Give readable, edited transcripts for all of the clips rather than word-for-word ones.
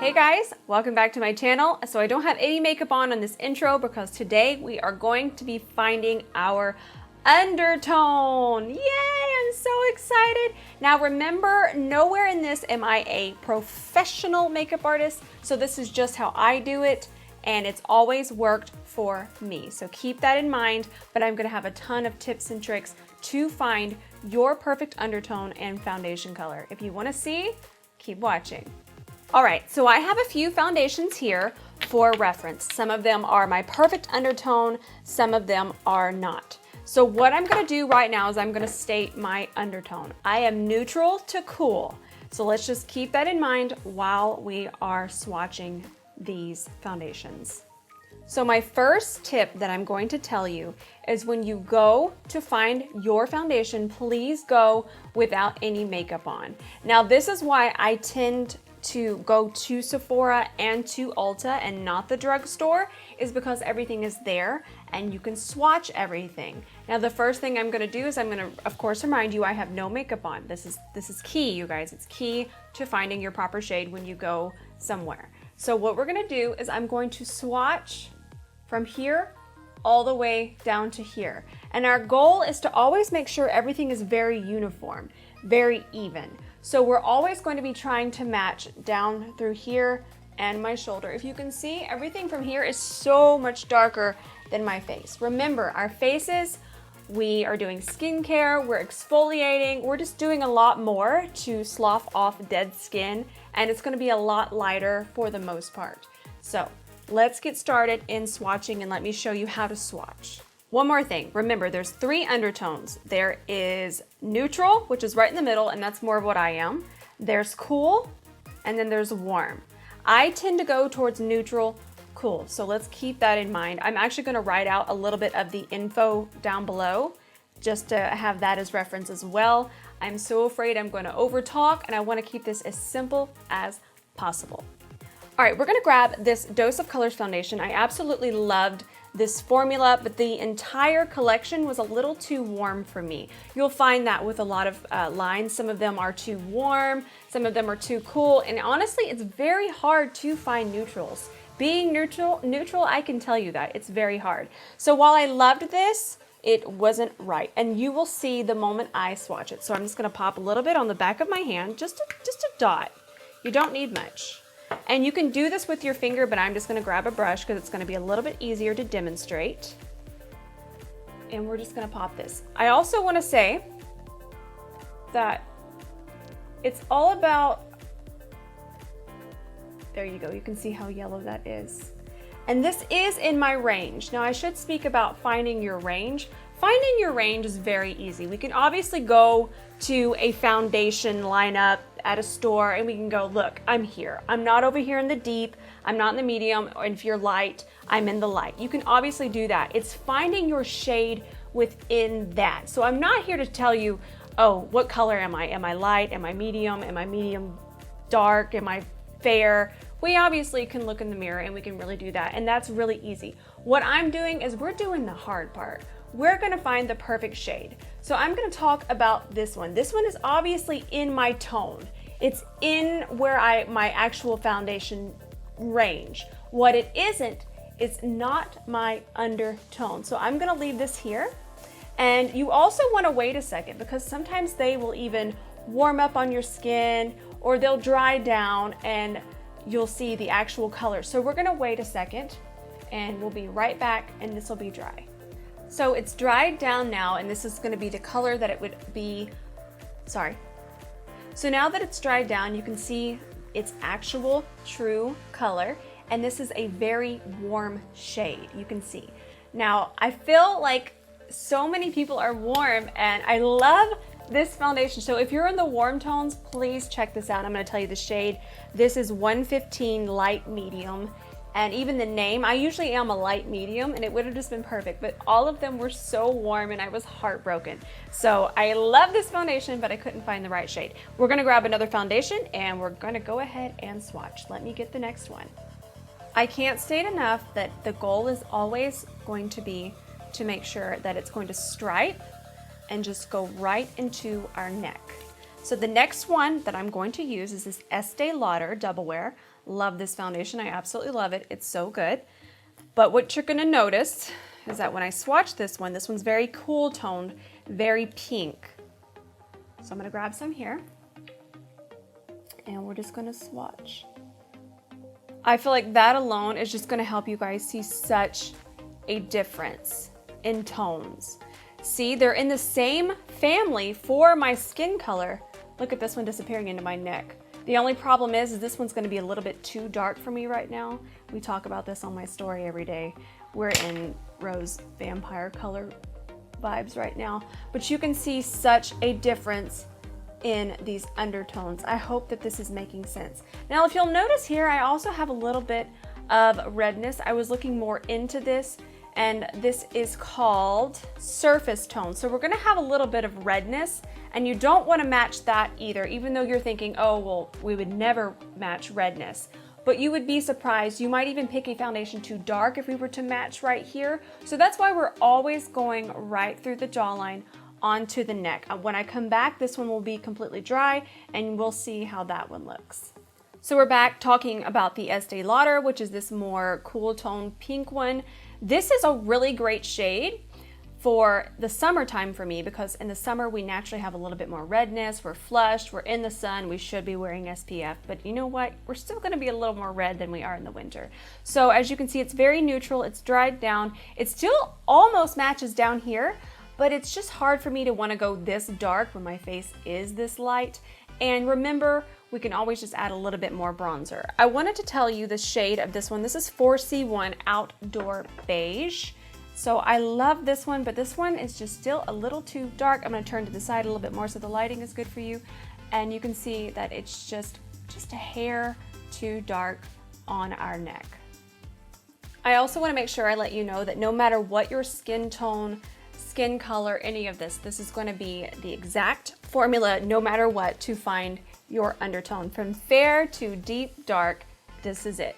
Hey guys, welcome back to my channel. So I don't have any makeup on this intro because today we are going to be finding our undertone. Yay, I'm so excited. Now remember, nowhere in this am I a professional makeup artist, so this is just how I do it, and it's always worked for me. So keep that in mind, but I'm gonna have a ton of tips and tricks to find your perfect undertone and foundation color. If you wanna see, keep watching. All right, so I have a few foundations here for reference. Some of them are my perfect undertone, some of them are not. So what I'm gonna do right now is I'm gonna state my undertone. I am neutral to cool. So let's just keep that in mind while we are swatching these foundations. So my first tip that I'm going to tell you is when you go to find your foundation, please go without any makeup on. Now this is why I tend to go to Sephora and to Ulta and not the drugstore, is because everything is there and you can swatch everything. Now the first thing I'm gonna do is I'm gonna, of course, remind you I have no makeup on. This is key, you guys. It's key to finding your proper shade when you go somewhere. So what we're gonna do is I'm going to swatch from here all the way down to here. And our goal is to always make sure everything is very uniform, very even. So we're always going to be trying to match down through here and my shoulder. If you can see, everything from here is so much darker than my face. Remember, our faces, we are doing skincare, we're exfoliating, we're just doing a lot more to slough off dead skin, and it's gonna be a lot lighter for the most part. So let's get started in swatching and let me show you how to swatch. One more thing, remember there's 3 undertones. There is neutral, which is right in the middle, and that's more of what I am. There's cool, and then there's warm. I tend to go towards neutral, cool, so let's keep that in mind. I'm actually gonna write out a little bit of the info down below, just to have that as reference as well. I'm so afraid I'm gonna overtalk, and I wanna keep this as simple as possible. All right, we're gonna grab this Dose of Colors foundation. I absolutely loved this formula, but the entire collection was a little too warm for me. You'll find that with a lot of lines. Some of them are too warm, some of them are too cool, and honestly, it's very hard to find neutrals. Being neutral, I can tell you that, it's very hard. So while I loved this, it wasn't right, and you will see the moment I swatch it. So I'm just gonna pop a little bit on the back of my hand, just a dot. You don't need much. And you can do this with your finger, but I'm just gonna grab a brush because it's gonna be a little bit easier to demonstrate. And we're just gonna pop this. I also wanna say that it's all about, there you go, you can see how yellow that is. And this is in my range. Now I should speak about finding your range. Finding your range is very easy. We can obviously go to a foundation lineup at a store and we can go, look, I'm here. I'm not over here in the deep, I'm not in the medium, or if you're light, I'm in the light. You can obviously do that. It's finding your shade within that. So I'm not here to tell you, oh, what color am I? Am I light? Am I medium? Am I medium dark? Am I fair? We obviously can look in the mirror and we can really do that, and that's really easy. What I'm doing is we're doing the hard part. We're gonna find the perfect shade. So I'm gonna talk about this one. This one is obviously in my tone. It's in where my actual foundation range. What it isn't, it's not my undertone. So I'm gonna leave this here. And you also wanna wait a second because sometimes they will even warm up on your skin or they'll dry down and you'll see the actual color. So we're gonna wait a second and we'll be right back and this will be dry. So it's dried down now, and this is gonna be the color that it would be, sorry. So now that it's dried down, you can see its actual true color, and this is a very warm shade, you can see. Now, I feel like so many people are warm, and I love this foundation. So if you're in the warm tones, please check this out. I'm gonna tell you the shade. This is 115 Light Medium. And even the name, I usually am a light medium and it would have just been perfect, but all of them were so warm and I was heartbroken. So I love this foundation, but I couldn't find the right shade. We're gonna grab another foundation and we're gonna go ahead and swatch. Let me get the next one. I can't state enough that the goal is always going to be to make sure that it's going to stripe and just go right into our neck. So the next one that I'm going to use is this Estee Lauder Double Wear Love this foundation. I absolutely love it. It's so good. But what you're gonna notice is that when I swatch this one's very cool toned, very pink. So I'm gonna grab some here and we're just gonna swatch. I feel like that alone is just gonna help you guys see such a difference in tones. See, they're in the same family for my skin color. Look at this one disappearing into my neck. The only problem is this one's gonna be a little bit too dark for me right now. We talk about this on my story every day. We're in rose vampire color vibes right now, but you can see such a difference in these undertones. I hope that this is making sense. Now, if you'll notice here, I also have a little bit of redness. I was looking more into this, and this is called surface tone. So we're gonna have a little bit of redness, and you don't wanna match that either, even though you're thinking, oh, well, we would never match redness. But you would be surprised. You might even pick a foundation too dark if we were to match right here. So that's why we're always going right through the jawline onto the neck. When I come back, this one will be completely dry, and we'll see how that one looks. So we're back talking about the Estee Lauder, which is this more cool tone pink one. This is a really great shade for the summertime for me, because in the summer we naturally have a little bit more redness, we're flushed, we're in the sun, we should be wearing SPF, but you know what? We're still gonna be a little more red than we are in the winter. So as you can see, it's very neutral, it's dried down, it still almost matches down here, but it's just hard for me to wanna go this dark when my face is this light. And remember, we can always just add a little bit more bronzer. I wanted to tell you the shade of this one. This is 4C1 Outdoor Beige. So I love this one, but this one is just still a little too dark. I'm gonna turn to the side a little bit more so the lighting is good for you. And you can see that it's just a hair too dark on our neck. I also wanna make sure I let you know that no matter what your skin tone, skin color, any of this is gonna be the exact formula, no matter what, to find your undertone. From fair to deep dark, this is it.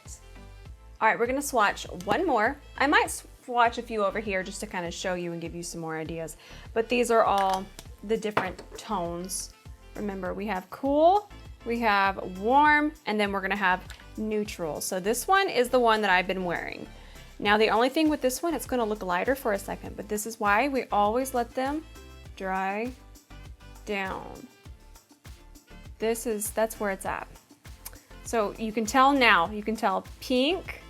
All right, we're gonna swatch one more. I might swatch a few over here just to kind of show you and give you some more ideas, but these are all the different tones. Remember, we have cool, we have warm, and then we're gonna have neutral. So this one is the one that I've been wearing. Now the only thing with this one, it's gonna look lighter for a second, but this is why we always let them dry down. That's where it's at. So you can tell now, you can tell pink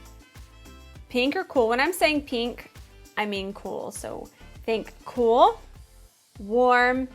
or cool. When I'm saying pink, I mean cool. So think cool, warm,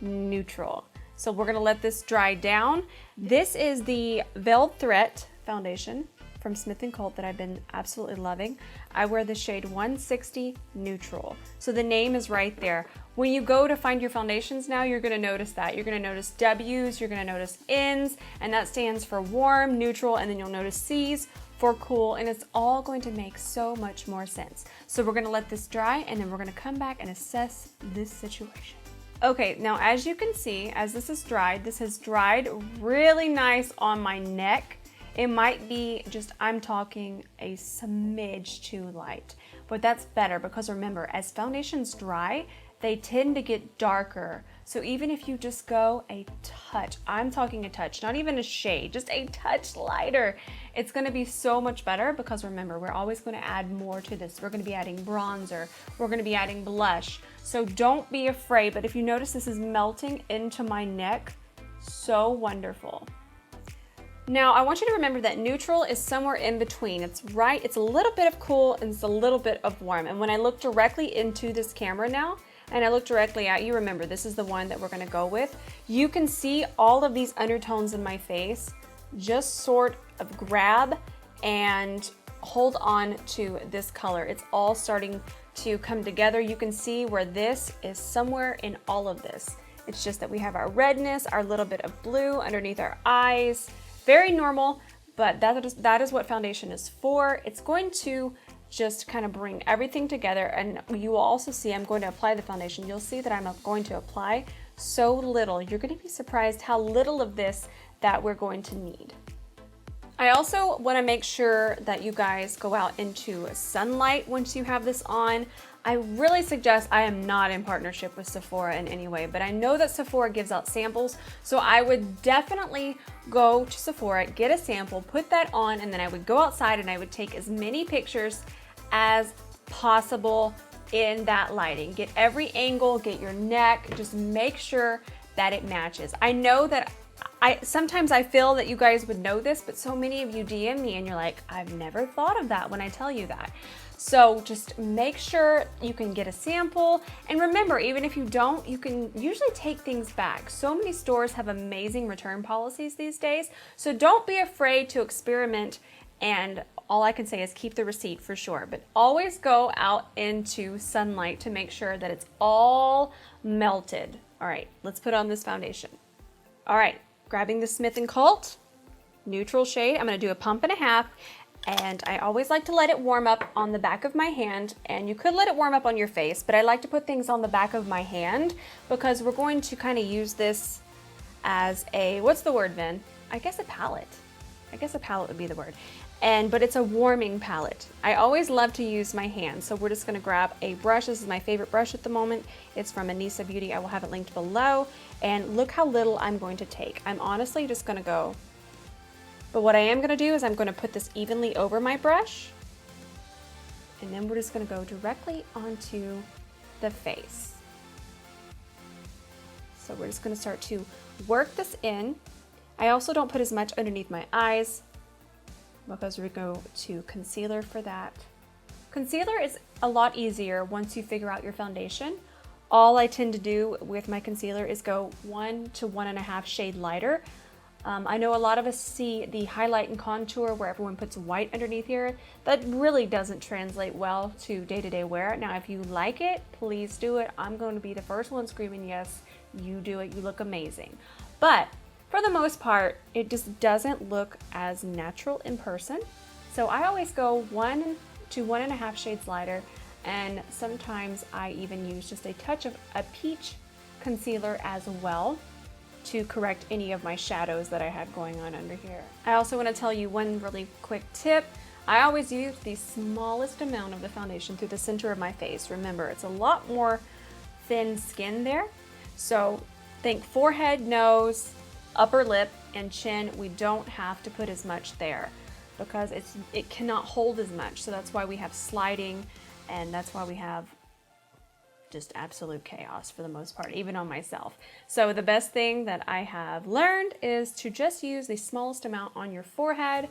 neutral. So we're gonna let this dry down. This is the Veiled Threat foundation from Smith & Colt that I've been absolutely loving. I wear the shade 160 Neutral. So the name is right there. When you go to find your foundations now, you're gonna notice that. You're gonna notice W's, you're gonna notice N's, and that stands for warm, neutral, and then you'll notice C's for cool, and it's all going to make so much more sense. So we're gonna let this dry, and then we're gonna come back and assess this situation. Okay, now as you can see, as this has dried really nice on my neck. It might be just, I'm talking a smidge too light, but that's better because remember, as foundations dry, they tend to get darker. So even if you just go a touch, I'm talking a touch, not even a shade, just a touch lighter, it's gonna be so much better because remember, we're always gonna add more to this. We're gonna be adding bronzer, we're gonna be adding blush. So don't be afraid, but if you notice this is melting into my neck, so wonderful. Now, I want you to remember that neutral is somewhere in between. It's a little bit of cool and it's a little bit of warm. And when I look directly into this camera now, and I look directly at you, remember, this is the one that we're gonna go with. You can see all of these undertones in my face just sort of grab and hold on to this color. It's all starting to come together. You can see where this is somewhere in all of this. It's just that we have our redness, our little bit of blue underneath our eyes. Very normal, but that is what foundation is for. It's going to just kind of bring everything together, and you will also see I'm going to apply the foundation. You'll see that I'm going to apply so little. You're going to be surprised how little of this that we're going to need. I also want to make sure that you guys go out into sunlight once you have this on. I really suggest, I am not in partnership with Sephora in any way, but I know that Sephora gives out samples, so I would definitely go to Sephora, get a sample, put that on, and then I would go outside and I would take as many pictures as possible in that lighting. Get every angle, get your neck, just make sure that it matches. I know that sometimes I feel that you guys would know this, but so many of you DM me and you're like, I've never thought of that when I tell you that. So just make sure you can get a sample. And remember, even if you don't, you can usually take things back. So many stores have amazing return policies these days. So don't be afraid to experiment. And all I can say is keep the receipt for sure. But always go out into sunlight to make sure that it's all melted. All right, let's put on this foundation. All right, grabbing the Smith & Colt neutral shade. I'm gonna do a pump and a half. And I always like to let it warm up on the back of my hand, and you could let it warm up on your face, but I like to put things on the back of my hand because we're going to kind of use this as a, what's the word, Vin? I guess a palette. I guess a palette would be the word. But it's a warming palette. I always love to use my hand, so we're just gonna grab a brush. This is my favorite brush at the moment. It's from Anissa Beauty. I will have it linked below. And look how little I'm going to take. I'm honestly just gonna go. But what I am gonna do is I'm gonna put this evenly over my brush, and then we're just gonna go directly onto the face. So we're just gonna start to work this in. I also don't put as much underneath my eyes because we go to concealer for that. Concealer is a lot easier once you figure out your foundation. All I tend to do with my concealer is go 1 to 1.5 shade lighter. I know a lot of us see the highlight and contour where everyone puts white underneath here. That really doesn't translate well to day-to-day wear. Now, if you like it, please do it. I'm going to be the first one screaming, yes, you do it, you look amazing. But for the most part, it just doesn't look as natural in person. So I always go 1 to 1.5 shades lighter, and sometimes I even use just a touch of a peach concealer as well to correct any of my shadows that I had going on under here. I also want to tell you one really quick tip. I always use the smallest amount of the foundation through the center of my face. Remember, it's a lot more thin skin there. So think forehead, nose, upper lip, and chin. We don't have to put as much there because it cannot hold as much. So that's why we have sliding, and that's why we have just absolute chaos for the most part, even on myself. So the best thing that I have learned is to just use the smallest amount on your forehead,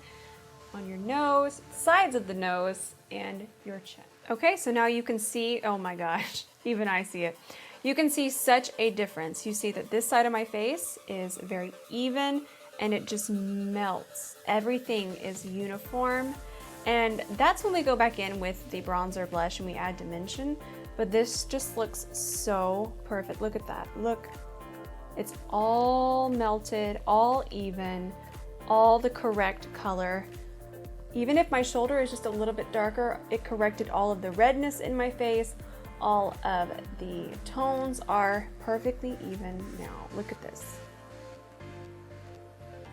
on your nose, sides of the nose, and your chin. Okay, so now you can see, oh my gosh, even I see it. You can see such a difference. You see that this side of my face is very even and it just melts. Everything is uniform. And that's when we go back in with the bronzer blush and we add dimension. But this just looks so perfect. Look at that. Look, it's all melted, all even, all the correct color. Even if my shoulder is just a little bit darker, it corrected all of the redness in my face. All of the tones are perfectly even now. Look at this.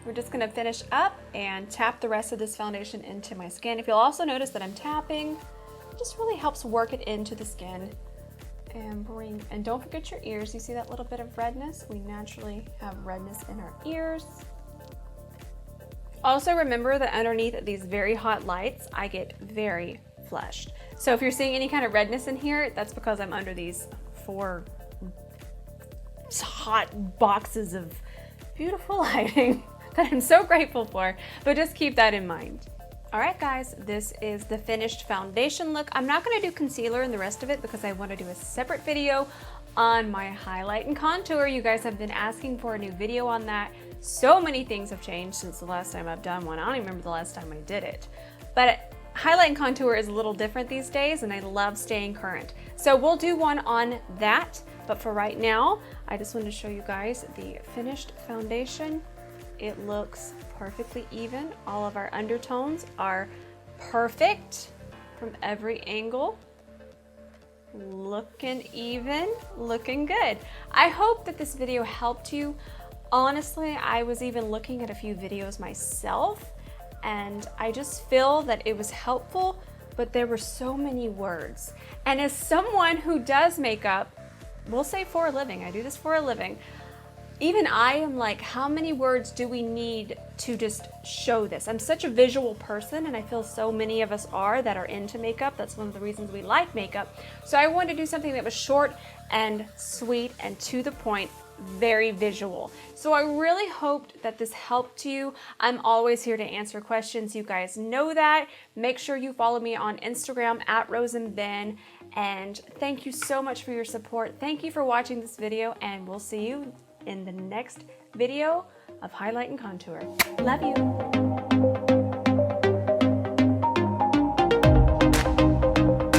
We're just gonna finish up and tap the rest of this foundation into my skin. If you'll also notice that I'm tapping, it just really helps work it into the skin and don't forget your ears. You see that little bit of redness? We naturally have redness in our ears. Also remember that underneath these very hot lights, I get very flushed. So if you're seeing any kind of redness in here, that's because I'm under these 4 hot boxes of beautiful lighting that I'm so grateful for, but just keep that in mind. All right, guys, this is the finished foundation look. I'm not gonna do concealer and the rest of it because I wanna do a separate video on my highlight and contour. You guys have been asking for a new video on that. So many things have changed since the last time I've done one. I don't even remember the last time I did it. But highlight and contour is a little different these days and I love staying current. So we'll do one on that. But for right now, I just wanted to show you guys the finished foundation. It looks perfectly even. All of our undertones are perfect from every angle. Looking even, looking good. I hope that this video helped you. Honestly, I was even looking at a few videos myself and I just feel that it was helpful but there were so many words. And as someone who does makeup, we'll say for a living, I do this for a living, even I am like, how many words do we need to just show this? I'm such a visual person, and I feel so many of us are that are into makeup. That's one of the reasons we like makeup. So I wanted to do something that was short and sweet and to the point, very visual. So I really hoped that this helped you. I'm always here to answer questions. You guys know that. Make sure you follow me on Instagram at @RoseandBen. And thank you so much for your support. Thank you for watching this video, and we'll see you in the next video of highlight and contour. Love you.